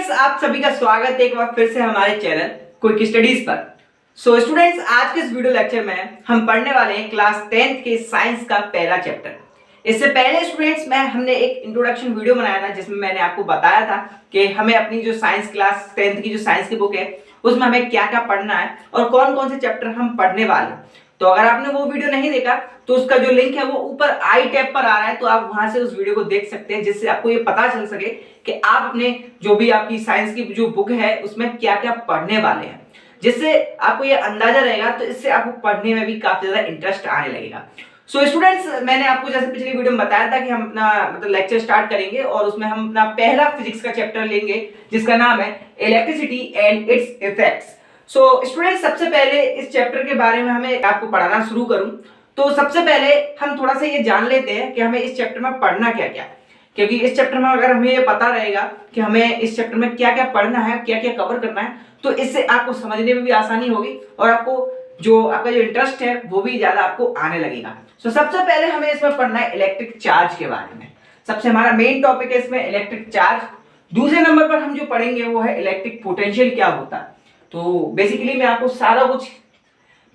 Students, आप सभी का स्वागत है एक बार फिर से हमारे चैनल क्विक स्टडीज पर। स्टूडेंट्स, आज के इस वीडियो लेक्चर में हम पढ़ने वाले हैं क्लास 10th के साइंस का पहला चैप्टर। इससे पहले स्टूडेंट्स हमने एक इंट्रोडक्शन वीडियो बनाया था जिसमें मैंने आपको बताया था कि हमें अपनी जो साइंस क्लास 10th की जो साइंस की बुक है उसमें हमें क्या क्या पढ़ना है और कौन कौन से चैप्टर हम पढ़ने वाले हैं। तो अगर आपने वो वीडियो नहीं देखा तो उसका जो लिंक है वो ऊपर आई टैब पर आ रहा है, तो आप वहां से उस वीडियो को देख सकते हैं, जिससे आपको ये पता चल सके कि आप अपने जो भी आपकी साइंस की जो बुक है उसमें क्या क्या पढ़ने वाले हैं, जिससे आपको ये अंदाजा रहेगा। तो इससे आपको पढ़ने में भी काफी ज्यादा इंटरेस्ट आने लगेगा। स्टूडेंट्स, मैंने आपको जैसे पिछली वीडियो में बताया था कि हम अपना मतलब लेक्चर स्टार्ट करेंगे और उसमें हम अपना पहला फिजिक्स का चैप्टर लेंगे जिसका नाम है electricity and it's effects. Students, सबसे पहले इस चैप्टर के बारे में हमें आपको पढ़ाना शुरू करूं तो सबसे पहले हम थोड़ा सा ये जान लेते हैं कि हमें इस चैप्टर में पढ़ना क्या क्या, क्योंकि इस चैप्टर में अगर हमें ये पता रहेगा कि हमें इस चैप्टर में क्या क्या पढ़ना है, क्या क्या कवर करना है, तो इससे आपको समझने में भी आसानी होगी और आपको जो आपका जो इंटरेस्ट है वो भी ज्यादा आपको आने लगेगा। सबसे पहले हमें इसमें पढ़ना है इलेक्ट्रिक चार्ज के बारे में। सबसे हमारा मेन टॉपिक है इसमें इलेक्ट्रिक चार्ज। दूसरे नंबर पर हम जो पढ़ेंगे वो है इलेक्ट्रिक पोटेंशियल क्या होता है। तो बेसिकली मैं आपको सारा कुछ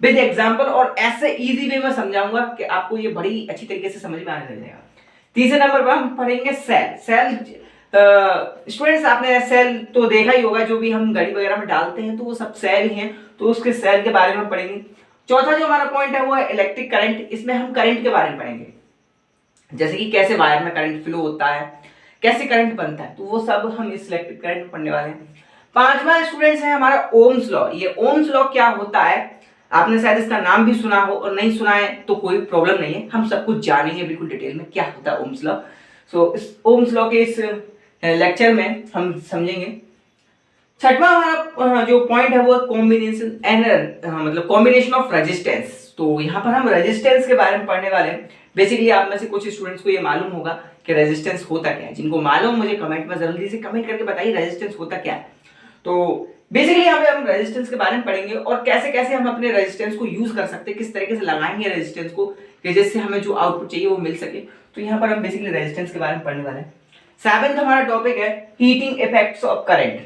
विद एग्जांपल और ऐसे इजी वे में समझाऊंगा कि आपको ये बड़ी अच्छी तरीके से समझ में आने लग जाएगा। तीसरे नंबर पर हम पढ़ेंगे सेल। स्टूडेंट्स, आपने सेल तो देखा ही होगा, जो भी हम घड़ी वगैरह में डालते हैं तो वो सब सेल ही हैं, तो उसके सेल के बारे में पढ़ेंगे। चौथा जो हमारा पॉइंट है वो है इलेक्ट्रिक करंट। इसमें हम करंट के बारे में पढ़ेंगे, जैसे कि कैसे वायर में करंट फ्लो होता है, कैसे करंट बनता है, तो वो सब हम इस इलेक्ट्रिक करंट में पढ़ने वाले हैं। पांचवा स्टूडेंट्स है हमारा ओम्स लॉ। ये ओम्स लॉ क्या होता है, आपने शायद इसका नाम भी सुना हो और नहीं सुना है तो कोई प्रॉब्लम नहीं है, हम सब कुछ जानेंगे बिल्कुल डिटेल में क्या होता है ओम्स लॉ। इस ओम्स लॉ के इस लेक्चर में हम समझेंगे। छठवां हमारा जो पॉइंट है वो कॉम्बिनेशन एंड मतलब कॉम्बिनेशन ऑफ रेजिस्टेंस। तो यहाँ पर हम रेजिस्टेंस के बारे में पढ़ने वाले हैं। बेसिकली आप में से कुछ स्टूडेंट्स को ये मालूम होगा कि रेजिस्टेंस होता क्या है। जिनको मालूम मुझे कमेंट में जल्दी से कमेंट करके बताइए रेजिस्टेंस होता क्या है। तो बेसिकली यहाँ पे हम रेजिस्टेंस के बारे में पढ़ेंगे और कैसे कैसे हम अपने रेजिस्टेंस को यूज कर सकते हैं, किस तरीके से लगाएंगे रेजिस्टेंस को कि जिससे हमें जो आउटपुट चाहिए वो मिल सके। तो यहाँ पर हम बेसिकली रेजिस्टेंस के बारे में पढ़ने वाले हैं। सेवेंथ हमारा टॉपिक है हीटिंग इफेक्ट्स ऑफ करंट।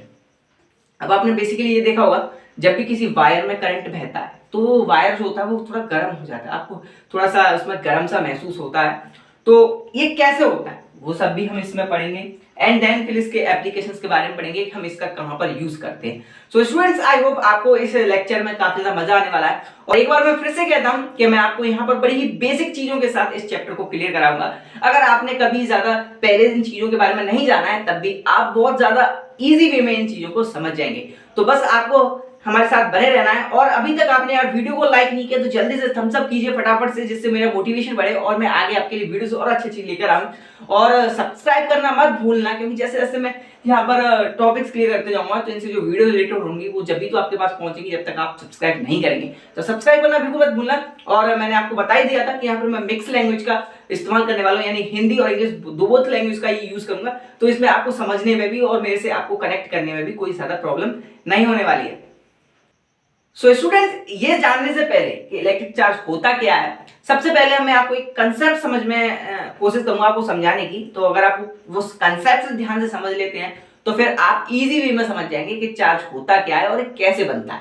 अब आपने बेसिकली ये देखा होगा, जब भी किसी वायर में करंट बहता है तो वायर जो होता है वो थोड़ा गर्म हो जाता है, आपको थोड़ा सा उसमें गर्म सा महसूस होता है। तो ये कैसे होता है वो सब भी हम इसमें पढ़ेंगे एंड देन फिर इसके एप्लीकेशंस के बारे में पढ़ेंगे कि हम इसका कहां पर यूज करते हैं। स्टूडेंट्स, आई होप आपको इस लेक्चर में काफी ज्यादा मजा आने वाला है। और एक बार मैं फिर से कहता हूं कि मैं आपको यहां पर बड़ी ही बेसिक चीजों के साथ इस चैप्टर को क्लियर कराऊंगा। अगर आपने कभी ज्यादा पहले इन चीजों के बारे में नहीं जाना है तब भी आप बहुत ज्यादा इजी वे में इन चीजों को समझ जाएंगे। तो बस आपको हमारे साथ बने रहना है। और अभी तक आपने यार वीडियो को लाइक नहीं किया तो जल्दी से थम्स अप कीजिए फटाफट से, जिससे मेरा मोटिवेशन बढ़े और मैं आगे आपके लिए वीडियोस और अच्छी लेकर आऊं। और सब्सक्राइब करना मत भूलना, क्योंकि जैसे जैसे मैं यहाँ पर टॉपिक्स क्लियर करते जाऊंगा तो इनसे जो वीडियो रिलेटेड होंगी वो जब भी तो आपके पास पहुंचेंगी, जब तक आप सब्सक्राइब नहीं करेंगे। तो सब्सक्राइब करना बिल्कुल मत भूलना। और मैंने आपको बता ही दिया था कि यहाँ पर मैं मिक्स लैंग्वेज का इस्तेमाल करने वाला हूँ, यानी हिंदी और इंग्लिश बोथ लैंग्वेज का ही यूज करूंगा। तो इसमें आपको समझने में भी और मेरे से आपको कनेक्ट करने में भी कोई ज्यादा प्रॉब्लम नहीं होने वाली है। स्टूडेंट्स, ये जानने से पहले कि इलेक्ट्रिक चार्ज होता क्या है, सबसे पहले मैं आपको एक कंसेप्ट समझ में कोशिश करूंगा आपको समझाने की। तो अगर आप वो कंसेप्ट ध्यान से समझ लेते हैं तो फिर आप इजी वे में समझ जाएंगे कि चार्ज होता क्या है और कैसे बनता है।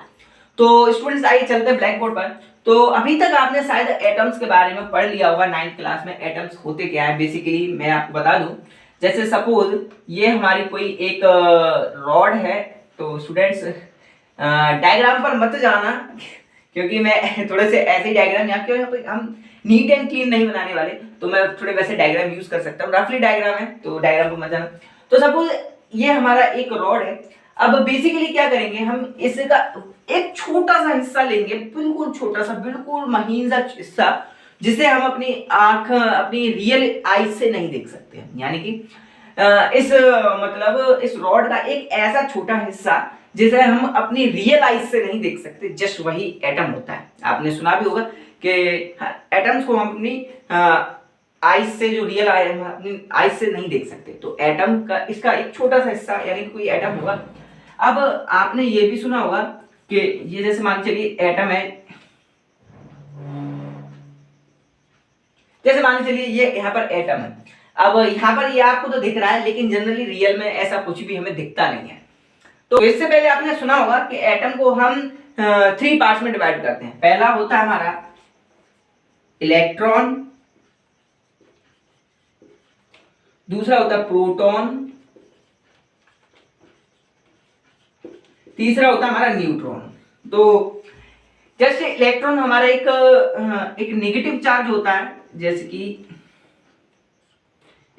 तो स्टूडेंट्स, आइए चलते हैं ब्लैक बोर्ड पर। तो अभी तक आपने शायद एटम्स के बारे में पढ़ लिया होगा 9th क्लास में। एटम्स होते क्या है बेसिकली मैं आपको बता दूं। जैसे सपोज ये हमारी कोई एक रॉड है। तो स्टूडेंट्स, डायग्राम पर मत जाना, क्योंकि मैं थोड़े से ऐसे डायग्राम यहाँ पे हम नीट एंड क्लीन नहीं बनाने वाले, तो मैं थोड़े वैसे डायग्राम यूज कर सकता हूँ। रफली डायग्राम है तो डायग्राम को मत जाना। तो सपोज ये हमारा एक रॉड है। अब बेसिकली क्या करेंगे, हम इसका एक छोटा सा हिस्सा लेंगे, बिल्कुल छोटा सा, बिल्कुल महीन सा हिस्सा, जिसे हम अपनी आंख अपनी रियल आई से नहीं देख सकते। यानी कि इस मतलब इस रॉड का एक ऐसा छोटा हिस्सा जिसे हम अपनी रियल आइज से नहीं देख सकते, जस्ट वही एटम होता है। आपने सुना भी होगा कि एटम्स को हम अपनी आइज से, जो रियल आई हम अपनी आइज से नहीं देख सकते। तो एटम का इसका एक छोटा सा हिस्सा यानी कि कोई एटम होगा। अब आपने ये भी सुना होगा कि ये जैसे मान चलिए एटम है, जैसे मान चलिए ये यहाँ पर एटम है। अब यहाँ पर ये आपको तो दिख रहा है, लेकिन जनरली रियल में ऐसा कुछ भी हमें दिखता नहीं है। तो इससे पहले आपने सुना होगा कि एटम को हम 3 पार्ट्स में डिवाइड करते हैं। पहला होता है हमारा इलेक्ट्रॉन, दूसरा होता है प्रोटॉन, तीसरा होता है हमारा न्यूट्रॉन। तो जैसे इलेक्ट्रॉन हमारा एक नेगेटिव चार्ज होता है, जैसे कि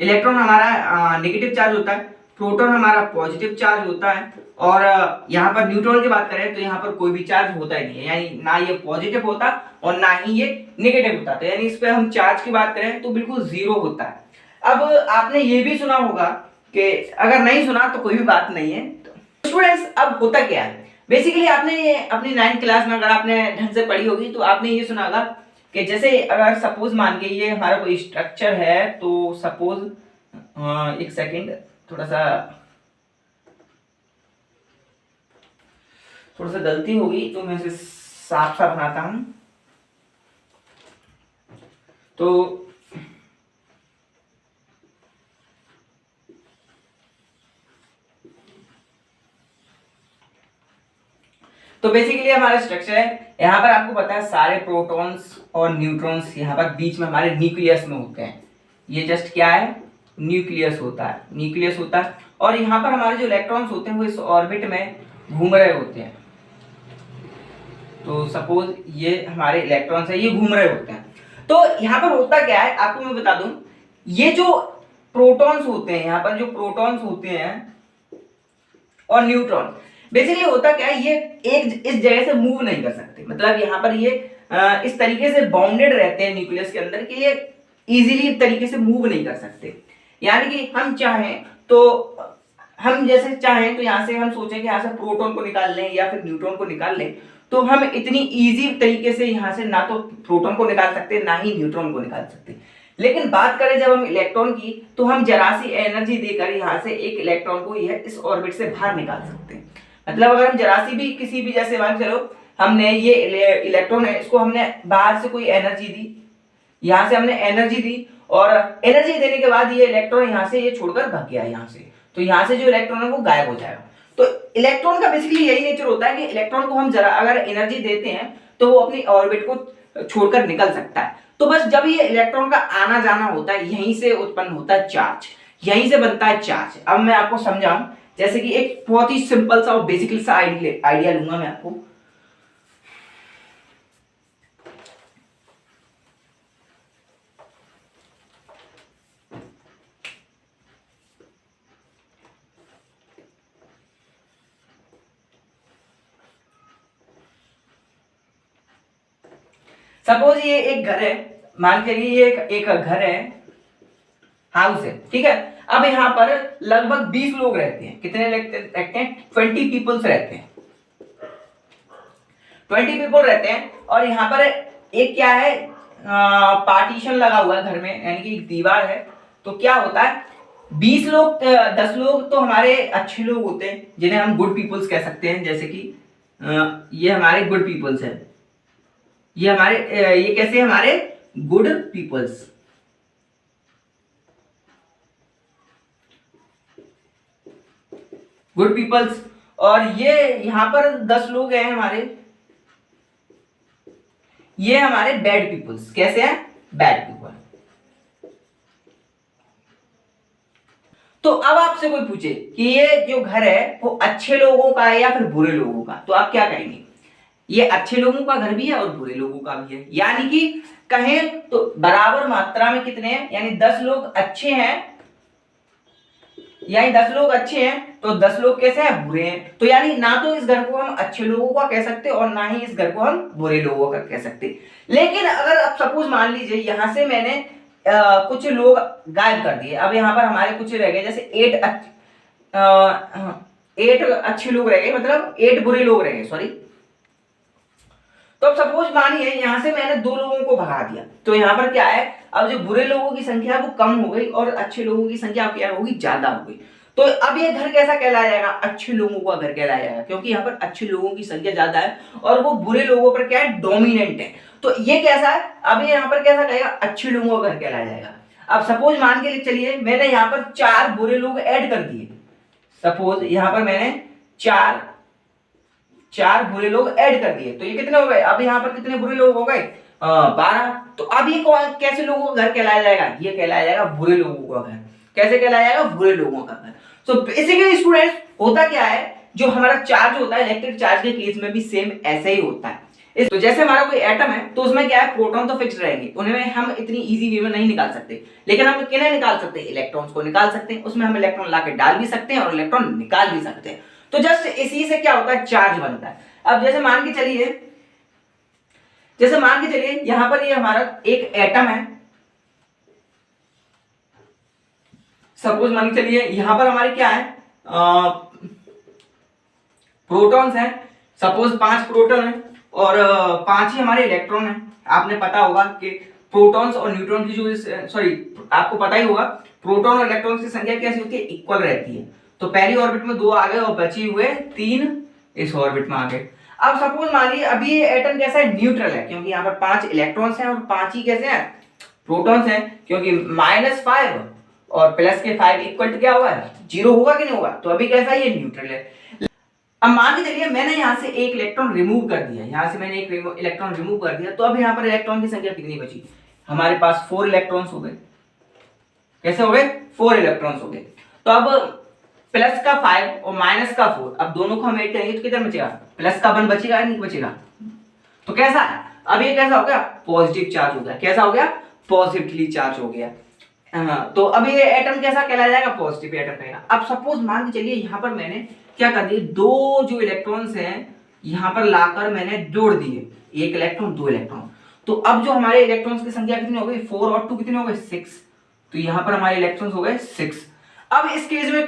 इलेक्ट्रॉन हमारा नेगेटिव चार्ज होता है, प्रोटॉन हमारा पॉजिटिव चार्ज होता है, और यहाँ पर न्यूट्रॉन की बात करें तो यहाँ पर कोई भी चार्ज होता ही नहीं है, यानी ना ये पॉजिटिव होता और ना ही ये नेगेटिव होता। तो यानी इस पे हम चार्ज की बात करें तो बिल्कुल जीरो होता है। अब आपने ये भी सुना होगा कि, अगर नहीं सुना तो कोई भी बात नहीं है। तो स्टूडेंट्स अब होता क्या है, बेसिकली आपने अपनी 9th क्लास में अगर आपने ढंग से पढ़ी होगी तो आपने ये सुना होगा कि जैसे अगर सपोज मान के ये हमारा कोई स्ट्रक्चर है, तो सपोज एक सेकेंड, थोड़ा सा गलती होगी तो मैं इसे साफ साफ बनाता हूं। तो बेसिकली हमारा स्ट्रक्चर है, यहाँ पर आपको पता है सारे प्रोटॉन्स और न्यूट्रॉन्स यहाँ पर बीच में हमारे न्यूक्लियस में होते हैं। ये जस्ट क्या है, न्यूक्लियस होता है। और यहाँ पर हमारे जो इलेक्ट्रॉन्स होते हैं वो इस ऑर्बिट में घूम रहे होते हैं। तो सपोज ये हमारे इलेक्ट्रॉन्स है, ये घूम रहे होते हैं। तो यहाँ पर होता क्या है आपको मैं बता दूं, ये जो प्रोटॉन्स होते हैं, यहाँ पर जो प्रोटॉन्स होते हैं और न्यूट्रॉन, बेसिकली होता क्या है, ये एक इस जगह से मूव नहीं कर सकते। मतलब यहाँ पर ये इस तरीके से बाउंडेड रहते हैं न्यूक्लियस के अंदर कि ये इजीली तरीके से मूव नहीं कर सकते। यानी कि हम चाहें तो हम जैसे चाहें तो यहाँ से हम सोचें कि यहाँ से प्रोटॉन को निकाल लें या फिर न्यूट्रॉन को निकाल लें, तो हम इतनी इजी तरीके से यहाँ से ना तो प्रोटॉन को निकाल सकते ना ही न्यूट्रॉन को निकाल सकते। लेकिन बात करें जब हम इलेक्ट्रॉन की, तो हम जरा सी एनर्जी देकर यहाँ से एक इलेक्ट्रॉन को यह इस ऑर्बिट से बाहर निकाल सकते हैं। मतलब अगर हम जरा सी भी किसी भी, जैसे मान चलो हमने ये इलेक्ट्रॉन है, इसको हमने बाहर से कोई एनर्जी दी, यहाँ से हमने एनर्जी दी, और एनर्जी देने के बाद ये इलेक्ट्रॉन यहाँ से ये छोड़कर भाग गया यहाँ से, तो यहाँ से जो इलेक्ट्रॉन है वो गायब हो जाएगा। तो इलेक्ट्रॉन का बेसिकली यही नेचर होता है कि इलेक्ट्रॉन को हम जरा अगर एनर्जी देते हैं तो वो अपनी ऑर्बिट को छोड़कर निकल सकता है। तो बस जब ये इलेक्ट्रॉन का आना जाना होता है, यहीं से उत्पन्न होता है चार्ज, यहीं से बनता है चार्ज। अब मैं आपको समझाऊं, जैसे कि एक बहुत ही सिंपल सा और बेसिकली सा आइडिया लूंगा मैं आपको। सपोज ये एक घर है, मान के चलिए ये एक घर है, हाउस है, ठीक है। अब यहाँ पर लगभग 20 लोग रहते हैं। कितने रहते हैं? 20 पीपल्स रहते हैं, 20 पीपल रहते हैं। और यहाँ पर एक क्या है, पार्टीशन लगा हुआ है घर में, यानी कि एक दीवार है। तो क्या होता है, 20 लोग 10 लोग तो हमारे अच्छे लोग होते हैं, जिन्हें हम गुड पीपल्स कह सकते हैं। जैसे कि ये हमारे गुड पीपल्स है, ये हमारे ये कैसे हमारे गुड पीपल्स। Good peoples. और ये यहां पर 10 लोग हैं हमारे, ये हमारे बैड पीपल्स। कैसे हैं? Bad people. तो अब आपसे कोई पूछे कि ये जो घर है वो अच्छे लोगों का है या फिर बुरे लोगों का, तो आप क्या कहेंगे? ये अच्छे लोगों का घर भी है और बुरे लोगों का भी है। यानी कि कहें तो बराबर मात्रा में कितने हैं, यानी 10 लोग अच्छे हैं, यानी 10 लोग अच्छे हैं तो 10 लोग कैसे हैं? बुरे हैं। तो यानी ना तो इस घर को हम अच्छे लोगों का कह सकते और ना ही इस घर को हम बुरे लोगों का कह सकते। लेकिन अगर अब सपोज मान लीजिए यहां से मैंने कुछ लोग गायब कर दिए, अब यहाँ पर हमारे कुछ रह गए, जैसे 8 अच्छे लोग रह गए, मतलब 8 बुरे लोग रह गए, सॉरी। तो अब सपोज मानिए यहां से मैंने 2 लोगों को भगा दिया, तो यहाँ पर क्या है, अब जो बुरे लोगों की संख्या है वो कम हो गई और अच्छे लोगों की संख्या क्या होगी? ज्यादा हो गई। तो अब ये घर कैसा कहलाया जाएगा? अच्छे लोगों का घर कहलाया जाएगा, क्योंकि यहाँ पर अच्छे लोगों की संख्या ज्यादा है और वो बुरे लोगों पर क्या है? डोमिनेंट है। तो ये कैसा है? अब ये यहाँ पर कैसा कहेगा? अच्छे लोगों का घर कहलाया जाएगा। अब सपोज मान के चलिए मैंने यहाँ पर 4 बुरे लोग ऐड कर दिए। सपोज यहाँ पर मैंने चार बुरे लोग ऐड कर दिए, तो ये कितने हो गए? अब यहाँ पर कितने बुरे लोग हो गए? 12। तो अब ये कौन कैसे लोगों का घर कहलाया जाएगा? ये कहलाया जाएगा बुरे लोगों का घर। कैसे कहलाया जाएगा? बुरे लोगों का घर। सो बेसिकली स्टूडेंट्स होता क्या है, जो हमारा चार्ज होता है इलेक्ट्रिक चार्ज के केस में भी सेम ऐसे ही होता है। तो जैसे हमारा कोई एटम है तो उसमें क्या है, प्रोटॉन तो फिक्स रहेंगे, उन्हें हम इतनी इजी वे में नहीं निकाल सकते, लेकिन हम किन्हें निकाल सकते हैं? इलेक्ट्रॉन्स को निकाल सकते हैं। उसमें हम इलेक्ट्रॉन लाके डाल भी सकते हैं और इलेक्ट्रॉन निकाल भी सकते हैं। तो जस्ट इसी से क्या होता है, चार्ज बनता है। अब जैसे मान के चलिए यहां पर ये हमारा एक एटम है, सपोज मान के चलिए यहां पर हमारे क्या है, प्रोटॉन्स हैं, सपोज 5 प्रोटॉन है और 5 ही हमारे इलेक्ट्रॉन है। आपने पता होगा कि प्रोटॉन्स और न्यूट्रॉन की आपको पता ही होगा प्रोटॉन और इलेक्ट्रॉन्स की संख्या कैसी होती है, इक्वल रहती है। तो पहली ऑर्बिट में 2 आ गए और बचे हुए 3 इस ऑर्बिट में आ गए। अब सपोज मान लीजिए अभी ये एटम कैसा है, न्यूट्रल है, क्योंकि यहाँ पर 5 इलेक्ट्रॉन्स हैं और 5 ही कैसे हैं, प्रोटॉन्स हैं, क्योंकि -5 और +5 इक्वल टू क्या होगा, 0 होगा कि नहीं होगा? तो अभी कैसा है, ये न्यूट्रल है। अब मान के चलिए मैंने यहाँ से एक इलेक्ट्रॉन रिमूव कर दिया, यहाँ से मैंने एक इलेक्ट्रॉन रिमूव कर दिया, तो अब यहाँ पर इलेक्ट्रॉन की संख्या कितनी बची? हमारे पास 4 इलेक्ट्रॉन्स हो गए। कैसे हो गए? 4 इलेक्ट्रॉन्स हो गए। तो अब प्लस का 5 और माइनस का 4, अब दोनों को हम ऐड करेंगे तो कितना बचेगा? प्लस का 1 बचेगा नहीं बचेगा? तो कैसा है, अब ये कैसा हो गया, पॉजिटिव चार्ज हो गया। कैसा हो गया? पॉजिटिवली चार्ज हो गया। तो अब ये एटम कैसा कहलाया जाएगा? पॉजिटिव एटम कहेगा। अब सपोज मान के चलिए यहाँ पर मैंने क्या कर दिया, 2 जो इलेक्ट्रॉन्स हैं यहाँ पर लाकर मैंने जोड़ दिए, 1 इलेक्ट्रॉन 2 इलेक्ट्रॉन। तो अब जो हमारे इलेक्ट्रॉन्स की संख्या कितनी हो गई, 4 और 2 कितने हो गए, 6। तो यहाँ पर हमारे इलेक्ट्रॉन्स हो गए 6। अब इस केस में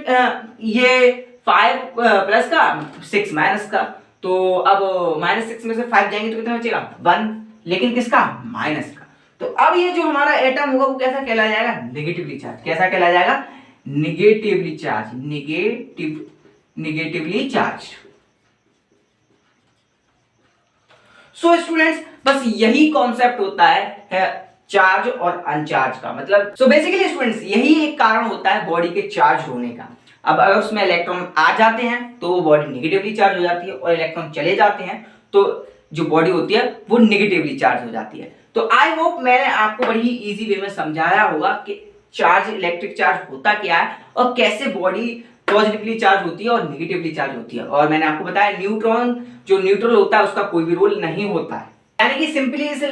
ये 5 प्लस का 6 माइनस का, तो अब -6 में से 5 जाएंगे तो कितना बचेगा, 1, लेकिन किसका, माइनस का। तो अब ये जो हमारा एटम होगा वो कैसा कहलाया जाएगा, नेगेटिवली चार्ज। कैसा कहलाया जाएगा, negatively charge, negatively charge. So students बस यही कॉन्सेप्ट होता है चार्ज और अनचार्ज का, मतलब सो बेसिकली स्टूडेंट्स यही एक कारण होता है बॉडी के चार्ज होने का। अब अगर उसमें इलेक्ट्रॉन आ जाते हैं तो वो बॉडी नेगेटिवली चार्ज हो जाती है, और इलेक्ट्रॉन चले जाते हैं तो जो बॉडी होती है वो नेगेटिवली चार्ज हो जाती है। तो आई होप मैंने आपको बड़ी ही इजी वे में समझाया होगा कि चार्ज, इलेक्ट्रिक चार्ज होता क्या है और कैसे बॉडी पॉजिटिवली चार्ज होती है और नेगेटिवली चार्ज होती है। और मैंने आपको बताया न्यूट्रॉन जो न्यूट्रल होता है उसका कोई भी रोल नहीं होता है। यानी कि सिंपली इस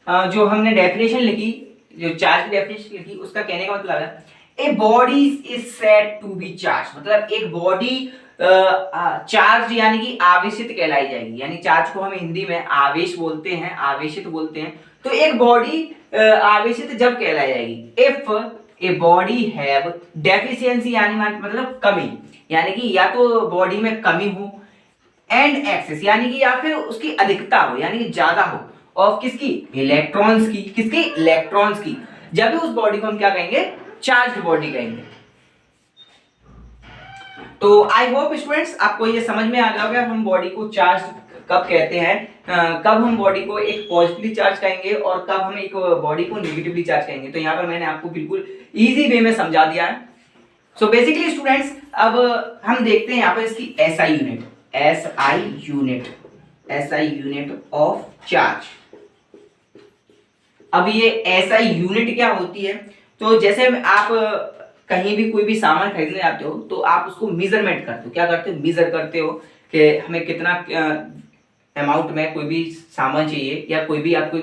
जो हमने डेफिनेशन लिखी, जो चार्ज की डेफिनेशन लिखी, उसका कहने का मतलब है a body is said to be charge, मतलब एक बॉडी चार्ज यानी कि आवेशित कहलाई जाएगी। यानी चार्ज को हम हिंदी में आवेश बोलते हैं, आवेशित बोलते हैं। तो एक बॉडी आवेशित जब कहलाई जाएगी if a body have deficiency, यानी मतलब कमी, यानी कि या तो बॉडी में कमी हो, एंड एक्सेस यानी कि या फिर उसकी अधिकता हो, यानी कि ज्यादा हो, ऑफ किसकी, इलेक्ट्रॉन्स की। किसकी, इलेक्ट्रॉन्स की। जब भी उस बॉडी को हम क्या कहेंगे, चार्ज्ड बॉडी कहेंगे। तो आई होप स्टूडेंट्स आपको ये समझ में आ गया होगा हम बॉडी को चार्ज कब कहते हैं, कब हम बॉडी को एक पॉजिटिवली चार्ज कहेंगे और कब हम एक बॉडी को नेगेटिवली चार्ज कहेंगे। तो यहाँ पर मैंने आपको बिल्कुल इजी वे में समझा दिया है। सो बेसिकली स्टूडेंट्स अब हम देखते हैं यहाँ पर इसकी SI unit, SI unit of charge. अब ये एसआई यूनिट क्या होती है, तो जैसे आप कहीं भी कोई भी सामान खरीदने जाते हो तो आप उसको मेजरमेंट करते हो। क्या करते हो, मेजर करते हो कि हमें कितना अमाउंट में कोई भी सामान चाहिए, या कोई भी आपको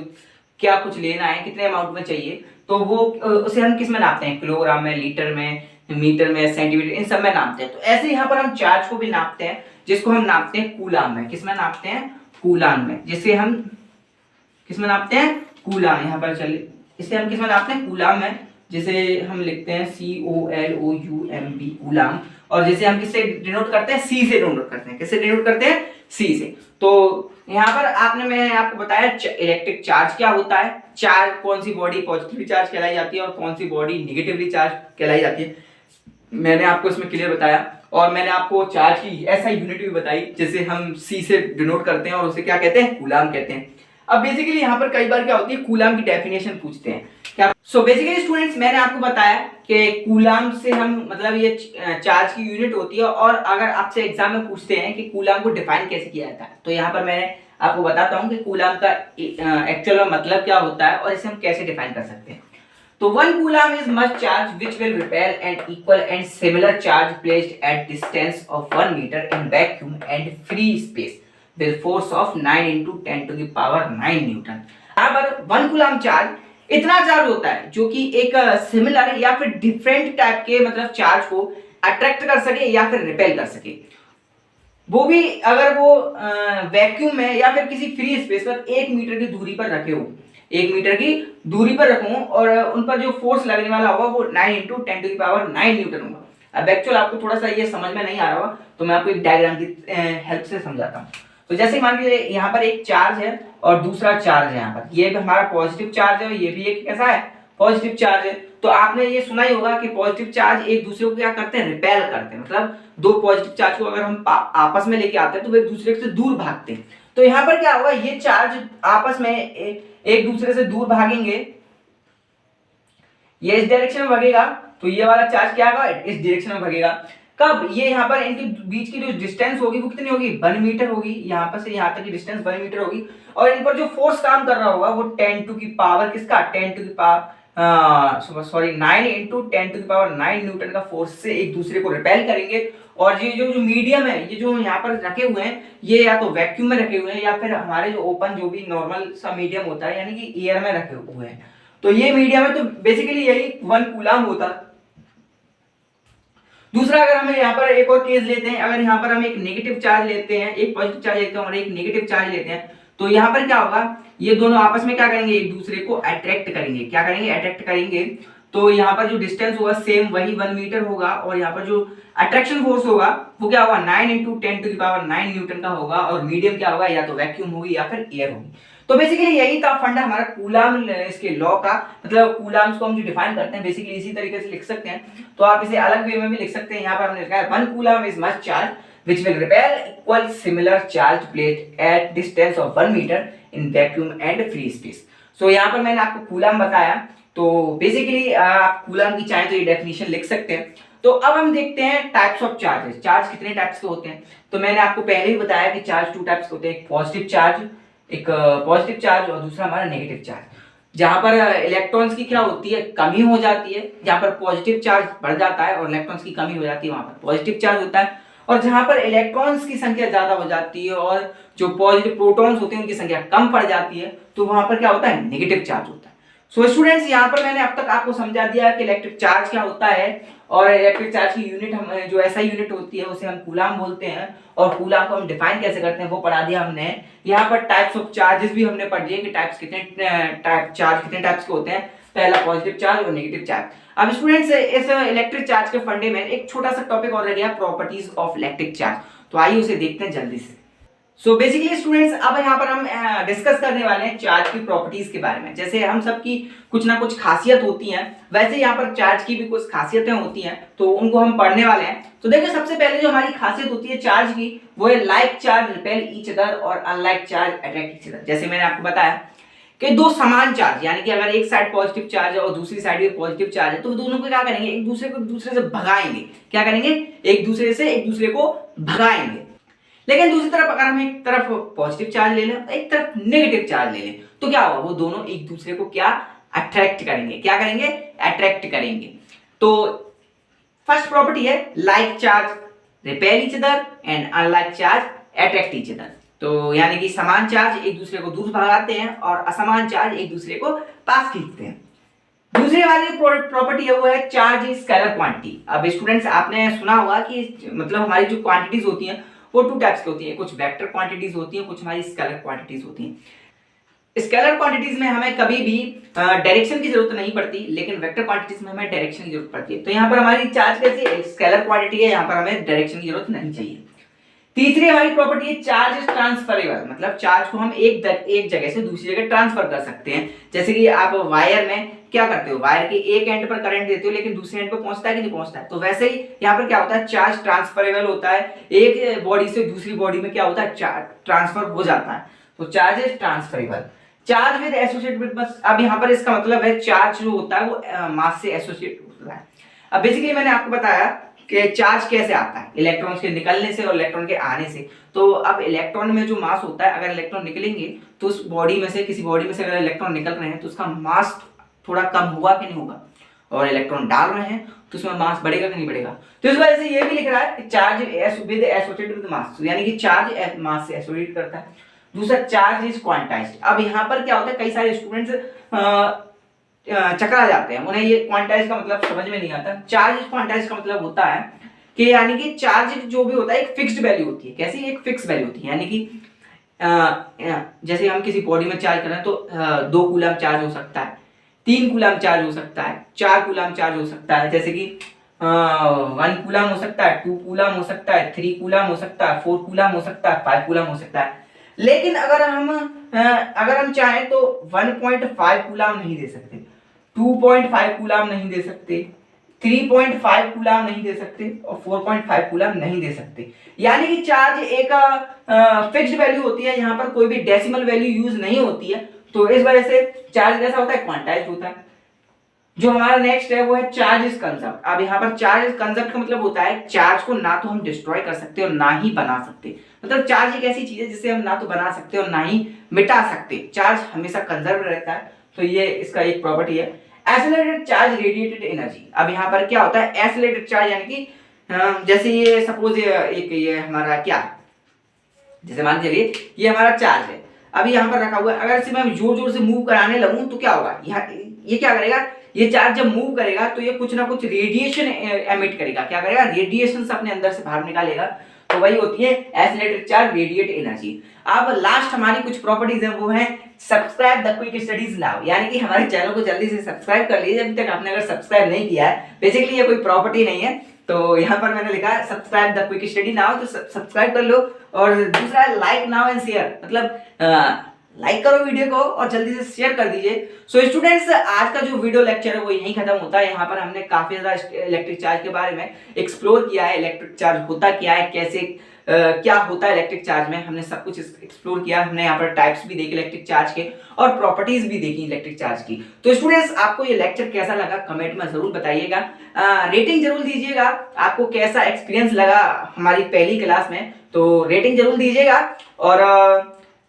क्या कुछ लेना है, कितने अमाउंट में चाहिए, तो वो उसे हम किस में नापते हैं, किलोग्राम में, लीटर में, मीटर में, सेंटीमीटर, इन सब में नापते हैं। तो ऐसे यहाँ पर हम चार्ज को भी नापते हैं, जिसको हम नापते हैं कूलाम में। किस में नापते हैं, कूलाम में। जिसे हम किस में नापते हैं, कूलाम। यहाँ पर चलिए इसे हम किस में नापते हैं, कूलाम में, जिसे हम लिखते हैं COLOUMB, कूलाम। और जिसे हम किससे डिनोट करते हैं, C से डिनोट करते हैं। किससे डिनोट करते हैं, C से। तो यहाँ पर मैंने आपको बताया इलेक्ट्रिक चार्ज क्या होता है, चार्ज कौन सी बॉडी पॉजिटिवली चार्ज कहलाई जाती है और कौन सी बॉडी नेगेटिवली चार्ज कहलाई जाती है, मैंने आपको इसमें क्लियर बताया। और मैंने आपको चार्ज की एसआई यूनिट भी बताई, जिसे हम C से डिनोट करते हैं और उसे क्या कहते हैं, कूलाम कहते हैं। अब बेसिकली यहाँ पर कई बार क्या होती है, कूलाम की डेफिनेशन पूछते हैं क्या। सो बेसिकली स्टूडेंट्स मैंने आपको बताया कि कि कूलाम से हम मतलब ये चार्ज की यूनिट होती है, और अगर आपसे एग्जाम में पूछते हैं कि कूलाम को डिफाइन कैसे किया जाता है, तो यहाँ पर मैंने आपको बताता हूँ कि कूलाम का एक्चुअल में मतलब क्या होता है और इसे हम कैसे डिफाइन कर सकते हैं। तो 1 coulomb is much charge which will repel an equal and similar charge placed at distance of 1 meter in vacuum and free space with force of 9 into 10 to the power 9 Newton. यहाँ पर 1 coulomb charge इतना charge होता है जो कि एक similar या फिर डिफरेंट टाइप के मतलब चार्ज को अट्रैक्ट कर सके या फिर रिपेल कर सके, वो भी अगर वो वैक्यूम में या फिर किसी फ्री स्पेस पर 1 मीटर की दूरी पर रखे हो, 1 मीटर की दूरी पर रखूं और उन पर जो फोर्स लगने वाला होगा वो 9 into 10 to the power 9 newton होगा। अब एक्चुअल आपको थोड़ा सा ये समझ में नहीं आ रहा होगा तो मैं आपको एक डायग्राम की हेल्प से समझाता हूँ। तो जैसे मान लीजिए यहाँ पर एक चार्ज है और दूसरा चार्ज है, यहाँ पर ये भी हमारा पॉजिटिव चार्ज है, ये भी एक कैसा है पॉजिटिव चार्ज है। तो आपने ये सुना ही होगा कि पॉजिटिव चार्ज एक दूसरे को क्या करते हैं, रिपेल करते हैं, मतलब दो पॉजिटिव चार्ज को अगर हम आपस में लेके आते हैं तो वे एक दूसरे से दूर भागते हैं। तो यहाँ पर क्या होगा, ये चार्ज आपस में एक दूसरे से दूर भागेंगे, ये इस डायरेक्शन में भागेगा तो ये वाला चार्ज क्या होगा, इस डायरेक्शन में भागेगा। कब ये यहाँ पर इनके बीच की जो डिस्टेंस होगी वो कितनी होगी, 1 मीटर होगी, यहाँ पर से यहाँ तक की डिस्टेंस 1 मीटर होगी, और इन पर जो फोर्स काम कर रहा होगा वो 10 टू की पावर किसका, 10 टू की पावर सॉरी 9 इंटू 10 टू की पावर 9 न्यूटन का फोर्स से एक दूसरे को रिपेल करेंगे। और ये जो मीडियम है, ये जो यहाँ पर रखे हुए हैं, ये या तो वैक्यूम में रखे हुए हैं या फिर हमारे जो ओपन जो भी नॉर्मल सा मीडियम होता है यानी कि एयर में रखे हुए हैं। तो ये मीडियम है, तो बेसिकली यही 1 कूलम होता है। दूसरा अगर हमें यहाँ पर एक और केस लेते हैं, अगर यहाँ पर हम एक नेगेटिव चार्ज लेते हैं, एक पॉजिटिव चार्ज लेते हैं और एक नेगेटिव चार्ज लेते हैं, तो यहाँ पर क्या होगा, ये दोनों आपस में क्या करेंगे, एक दूसरे को अट्रैक्ट करेंगे। क्या करेंगे, अट्रैक्ट करेंगे। तो यहाँ पर जो डिस्टेंस होगा सेम वही 1 मीटर होगा, और यहाँ पर जो अट्रैक्शन फोर्स होगा वो क्या होगा, 9 into 10 to the power 9 newton का होगा, और मीडियम क्या होगा, या तो वैक्यूम होगी या फिर एयर होगी। तो बेसिकली यही था फंडा हमारा कूलम इसके लॉ का, मतलब कूलम्स को हम जो डिफाइन करते हैं बेसिकली इसी तरीके से लिख सकते हैं। तो आप इसे अलग वे में भी लिख सकते हैं। यहाँ पर हमने लिखा है 1 coulomb is much charge which will repel equal similar charge plate at distance of 1 meter in vacuum and free space। So यहाँ पर मैंने आपको कूलम बताया, तो बेसिकली आप कूलम की चाहे तो ये डेफिनेशन लिख सकते हैं। तो अब हम देखते हैं टाइप्स ऑफ चार्जेस, चार्ज कितने टाइप्स के होते हैं। तो मैंने आपको पहले ही बताया कि चार्ज 2 टाइप्स के होते हैं, एक पॉजिटिव चार्ज और दूसरा हमारा नेगेटिव चार्ज। जहां पर इलेक्ट्रॉन्स की क्या होती है, कमी हो जाती है, जहां पर पॉजिटिव चार्ज बढ़ जाता है और इलेक्ट्रॉन्स की कमी हो जाती है वहां पर पॉजिटिव चार्ज होता है, और जहां पर इलेक्ट्रॉन्स की संख्या ज्यादा हो जाती है और जो पॉजिटिव प्रोटॉन्स होते हैं उनकी संख्या कम पड़ जाती है, तो वहां पर क्या होता है, नेगेटिव चार्ज होता है। सो स्टूडेंट्स, यहाँ पर मैंने अब तक आपको समझा दिया कि इलेक्ट्रिक चार्ज क्या होता है, और इलेक्ट्रिक चार्ज की यूनिट हम जो ऐसा यूनिट होती है उसे हम कूलम बोलते हैं, और कूलम को हम डिफाइन कैसे करते हैं वो पढ़ा दिया हमने। यहाँ पर टाइप्स ऑफ चार्जेस भी हमने पढ़ दिए कि चार्ज कितने टाइप्स के होते हैं, पहला पॉजिटिव चार्ज और नेगेटिव चार्ज। अब स्टूडेंट्स, इस इलेक्ट्रिक चार्ज के फंडे में एक छोटा सा टॉपिक और रह गया, प्रॉपर्टीज ऑफ इलेक्ट्रिक चार्ज। तो आइए उसे देखते हैं जल्दी से। सो बेसिकली स्टूडेंट्स, अब यहाँ पर हम डिस्कस करने वाले हैं चार्ज की प्रॉपर्टीज के बारे में। जैसे हम सबकी कुछ ना कुछ खासियत होती हैं, वैसे यहाँ पर चार्ज की भी कुछ खासियतें होती हैं, तो उनको हम पढ़ने वाले हैं। तो देखिए, सबसे पहले जो हमारी खासियत होती है चार्ज की, वो है like charge repel each other और unlike charge attract each other. जैसे मैंने आपको बताया कि दो समान चार्ज, यानी कि अगर एक साइड पॉजिटिव चार्ज है और दूसरी साइड भी पॉजिटिव चार्ज है, तो दोनों को क्या करेंगे, एक दूसरे से भगाएंगे। क्या करेंगे, एक दूसरे को भगाएंगे। लेकिन दूसरी तरफ अगर हम एक तरफ पॉजिटिव चार्ज ले लें, एक तरफ नेगेटिव चार्ज ले लें, तो क्या होगा, वो दोनों एक दूसरे को क्या अट्रैक्ट करेंगे, क्या करेंगे, अट्रैक्ट करेंगे। तो फर्स्ट प्रॉपर्टी है like charge repel each other and unlike charge attract each other. तो यानी कि समान चार्ज एक दूसरे को दूर भगाते हैं और असमान चार्ज एक दूसरे को पास खींचते हैं। दूसरी वाली प्रॉपर्टी है वो है चार्ज इज स्केलर क्वांटिटी। अब स्टूडेंट्स, आपने सुना होगा कि मतलब हमारी जो क्वांटिटीज होती हैं वो 2 टाइप्स की होती है, कुछ वेक्टर क्वांटिटीज होती हैं, कुछ हमारी स्केलर क्वांटिटीज होती हैं। स्केलर क्वांटिटीज में हमें कभी भी डायरेक्शन की जरूरत नहीं पड़ती, लेकिन वेक्टर क्वांटिटीज में हमें डायरेक्शन की जरूरत पड़ती है। तो यहाँ पर हमारी चार्ज कैसी है, स्केलर क्वांटिटी है, यहाँ पर हमें डायरेक्शन की जरूरत नहीं चाहिए। तीसरी हमारी प्रॉपर्टी है चार्ज इज ट्रांसफरेबल, मतलब चार्ज को हम एक जगह से दूसरी जगह ट्रांसफर कर सकते हैं। जैसे कि आप वायर में क्या करते हो, वायर के एक एंड पर करंट देते हो लेकिन दूसरे एंड पर पहुंचता है कि नहीं पहुंचता है, तो वैसे ही यहाँ पर क्या होता है, चार्ज ट्रांसफरेबल होता है, एक बॉडी से दूसरी बॉडी में क्या होता है, ट्रांसफर हो जाता है। तो charge is transferable. Charge with associate with, बस अब यहाँ पर इसका मतलब है चार्ज जो होता है वो मास से एसोसिएट होता है। अब बेसिकली मैंने आपको बताया कि चार्ज कैसे आता है, इलेक्ट्रॉन्स के निकलने से और इलेक्ट्रॉन के आने से। तो अब इलेक्ट्रॉन में जो मास होता है, अगर इलेक्ट्रॉन निकलेंगे तो उस बॉडी में से, किसी बॉडी में से अगर इलेक्ट्रॉन निकल रहे हैं तो उसका मास थोड़ा कम होगा कि नहीं होगा, और इलेक्ट्रॉन डाल रहे हैं तो उसमें मास बढ़ेगा कि नहीं बढ़ेगा। तो इस वजह से ये भी लिख रहा है कि charge with associated with mass, यानी कि चार्ज मास से एसोसिएट करता है। दूसरा, चार्ज इज क्वांटाइज्ड। अब यहाँ पर क्या होता है, कई सारे स्टूडेंट्स चकरा जाते हैं, उन्हें ये क्वांटाइज का मतलब समझ में नहीं आता। चार्ज इज क्वांटाइज का मतलब होता है कि यानी कि चार्ज जो भी होता है एक फिक्स्ड वैल्यू होती है। कैसी? एक फिक्स वैल्यू होती है, यानी कि जैसे हम किसी बॉडी में चार्ज कर रहे हैं तो 2 कूलम चार्ज हो सकता है, 3 कूलम चार्ज हो सकता है, 4 कूलम चार्ज हो सकता है, जैसे कि 1 कूलम हो सकता है, 2 कूलम हो सकता है, 3 कूलम हो सकता है, 4 कूलम हो सकता है, 5 कूलम हो सकता है। लेकिन अगर हम चाहें तो 1.5 कूलम नहीं दे सकते, 2.5 कूलम नहीं दे सकते, 3.5 कूलम नहीं दे सकते और 4.5 कूलम नहीं दे सकते। यानी कि चार्ज एक फिक्स्ड वैल्यू होती है, यहाँ पर कोई भी डेसिमल वैल्यू यूज नहीं होती है। तो इस वजह से चार्ज कैसा होता है? क्वांटाइज्ड होता है। जो हमारा नेक्स्ट है वो है चार्ज इज कंजर्व्ड। अब यहाँ पर चार्ज इज कंजर्व्ड का मतलब होता है चार्ज को ना तो हम डिस्ट्रॉय कर सकते और ना ही बना सकते। मतलब चार्ज एक ऐसी चीज है जिसे हम ना तो बना सकते और ना ही मिटा सकते। चार्ज हमेशा कंजर्व रहता है, तो ये इसका एक प्रॉपर्टी है। Accelerated charge radiated energy. अब यहाँ पर क्या होता है? एक्सेलरेटेड चार्ज यानी कि जैसे ये सपोज ये हमारा क्या, जैसे मान चलिए ये हमारा चार्ज है, अभी यहाँ पर रखा हुआ है, अगर इसे मैं जोर जोर से मूव कराने लगूं तो क्या होगा? ये क्या करेगा? ये चार्ज जब मूव करेगा तो ये कुछ ना कुछ रेडिएशन एमिट करेगा। क्या करेगा? रेडिएशन अपने अंदर से बाहर निकालेगा। तो वही होती है एक्सेलरेटेड चार्ज रेडिएट एनर्जी। अब लास्ट हमारी कुछ प्रॉपर्टीज है, वो है subscribe the quick studies now, यानी कि हमारे चैनल को जल्दी से सब्सक्राइब कर लीजिए अभी तक आपने अगर सब्सक्राइब नहीं किया है। बेसिकली ये कोई प्रॉपर्टी नहीं है, तो यहाँ पर मैंने लिखा है subscribe the quick study now, तो सब्सक्राइब कर लो। और दूसरा लाइक नाउ एंड शेयर, मतलब लाइक करो वीडियो को और जल्दी से शेयर कर दीजिए। सो स्टूडेंट्स, आज का जो वीडियो लेक्चर है वो यहीं खत्म होता है। यहाँ पर हमने काफी ज्यादा इलेक्ट्रिक चार्ज के बारे में एक्सप्लोर किया है, इलेक्ट्रिक चार्ज होता क्या है, कैसे क्या होता है इलेक्ट्रिक चार्ज में, हमने सब कुछ एक्सप्लोर किया। हमने यहाँ पर टाइप्स भी देखे इलेक्ट्रिक चार्ज के और प्रॉपर्टीज भी देखी इलेक्ट्रिक चार्ज की। तो स्टूडेंट्स, आपको ये लेक्चर कैसा लगा कमेंट में जरूर बताइएगा, रेटिंग जरूर दीजिएगा। आपको कैसा एक्सपीरियंस लगा हमारी पहली क्लास में, तो रेटिंग जरूर दीजिएगा। और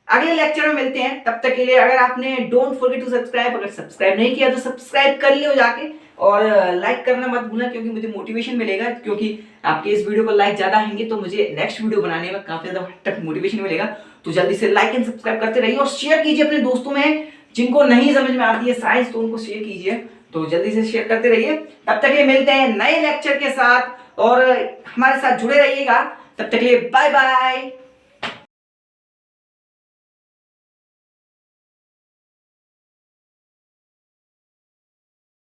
अगले लेक्चर में मिलते हैं, तब तक के लिए अगर आपने डोंट फॉरगेट टू सब्सक्राइब, अगर सब्सक्राइब नहीं किया तो सब्सक्राइब कर लियो जाके, और लाइक करना मत भूलना, क्योंकि मुझे मोटिवेशन मिलेगा। क्योंकि आपके इस वीडियो को लाइक ज्यादा आएंगे तो मुझे नेक्स्ट वीडियो बनाने में काफी ज्यादा मोटिवेशन मिलेगा। तो जल्दी से लाइक एंड सब्सक्राइब करते रहिए और शेयर कीजिए अपने दोस्तों में, जिनको नहीं समझ में आती है साइंस तो उनको शेयर कीजिए। तो जल्दी से शेयर करते रहिए। तब तक के मिलते हैं नए लेक्चर के साथ और हमारे साथ जुड़े रहिएगा। तब तक के लिए बाय बाय।